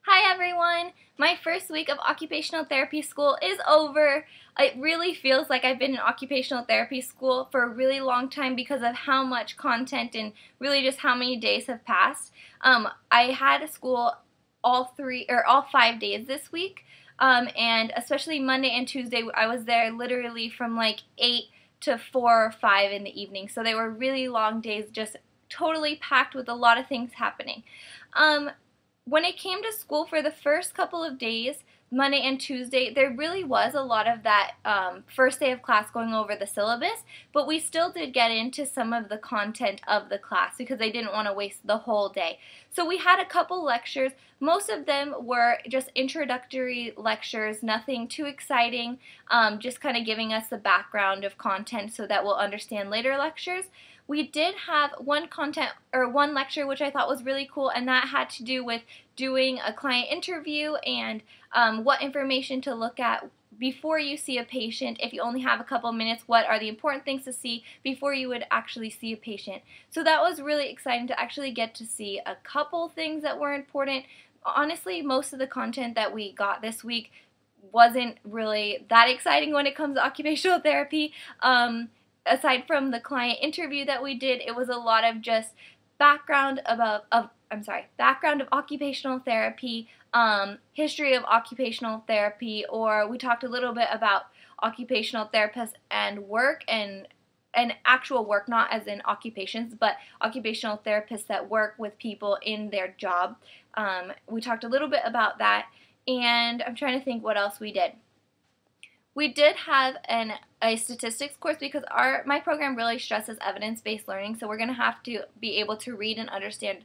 Hi everyone! My first week of occupational therapy school is over. It really feels like I've been in occupational therapy school for a really long time because of how much content and really just how many days have passed. I had school all 5 days this week, and especially Monday and Tuesday I was there literally from like 8 to 4 or 5 in the evening. So they were really long days, just totally packed with a lot of things happening. When it came to school for the first couple of days, Monday and Tuesday, there really was a lot of that first day of class going over the syllabus, but we still did get into some of the content of the class because I didn't want to waste the whole day. So we had a couple lectures. Most of them were just introductory lectures, nothing too exciting, just kind of giving us the background of content so that we'll understand later lectures. We did have one lecture which I thought was really cool, and that had to do with doing a client interview and what information to look at before you see a patient. If you only have a couple minutes, what are the important things to see before you would actually see a patient? So that was really exciting to actually get to see a couple things that were important. Honestly, most of the content that we got this week wasn't really that exciting when it comes to occupational therapy. Aside from the client interview that we did, it was a lot of just background of occupational therapy, history of occupational therapy, or we talked a little bit about occupational therapists and work and actual work, not as in occupations, but occupational therapists that work with people in their job. We talked a little bit about that, and I'm trying to think what else we did. We did have a statistics course because my program really stresses evidence-based learning, so we're going to have to be able to read and understand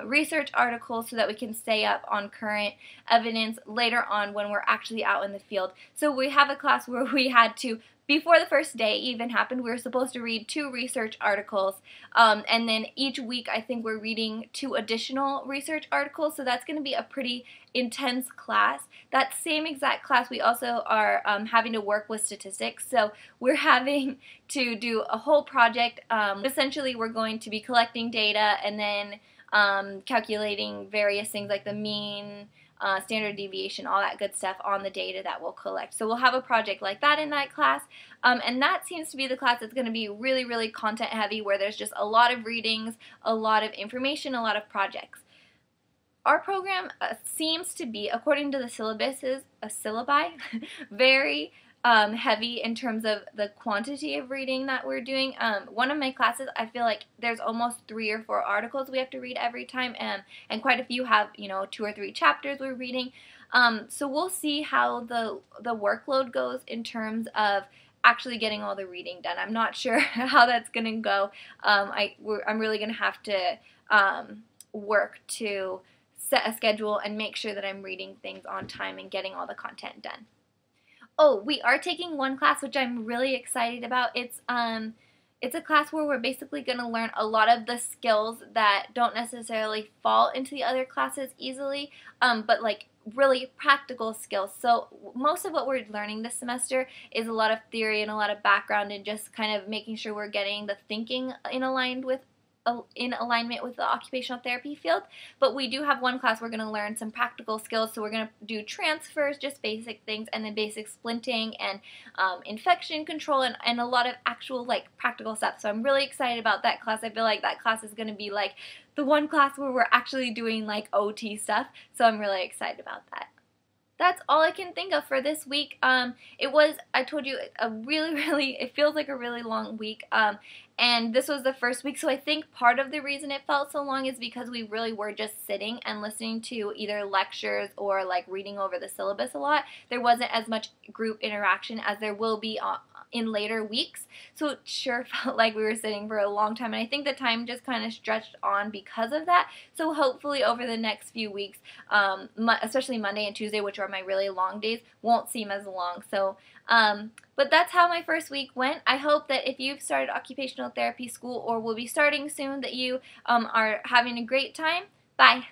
research articles so that we can stay up on current evidence later on when we're actually out in the field. So we have a class where we had to, before the first day even happened, we were supposed to read 2 research articles, and then each week I think we're reading 2 additional research articles, so that's going to be a pretty intense class. That same exact class we also are having to work with statistics, so we're having to do a whole project. Essentially we're going to be collecting data and then calculating various things like the mean, standard deviation, all that good stuff on the data that we'll collect. So we'll have a project like that in that class, and that seems to be the class that's going to be really, really content heavy, where there's just a lot of readings, a lot of information, a lot of projects. Our program seems to be, according to the syllabi, very heavy in terms of the quantity of reading that we're doing. One of my classes, I feel like there's almost 3 or 4 articles we have to read every time, and quite a few have, 2 or 3 chapters we're reading. So we'll see how the workload goes in terms of actually getting all the reading done. I'm not sure how that's going to go. I'm really going to have to work to set a schedule and make sure that I'm reading things on time and getting all the content done. Oh, we are taking one class which I'm really excited about. It's a class where we're basically going to learn a lot of the skills that don't necessarily fall into the other classes easily, but like really practical skills. So most of what we're learning this semester is a lot of theory and a lot of background and just kind of making sure we're getting the thinking in alignment with the occupational therapy field. But we do have one class we're going to learn some practical skills, so we're going to do transfers, just basic things, and then basic splinting and infection control and a lot of actual like practical stuff. So I'm really excited about that class. I feel like that class is going to be like the one class where we're actually doing like OT stuff, so I'm really excited about that. That's all I can think of for this week. It was, I told you, it feels like a really long week, and this was the first week, so I think part of the reason it felt so long is because we really were just sitting and listening to either lectures or like reading over the syllabus a lot. There wasn't as much group interaction as there will be in later weeks, so it sure felt like we were sitting for a long time, and I think the time just kind of stretched on because of that. So hopefully over the next few weeks, especially Monday and Tuesday, which are my really long days, won't seem as long. So but that's how my first week went. I hope that if you've started occupational therapy school or will be starting soon, that you are having a great time. Bye.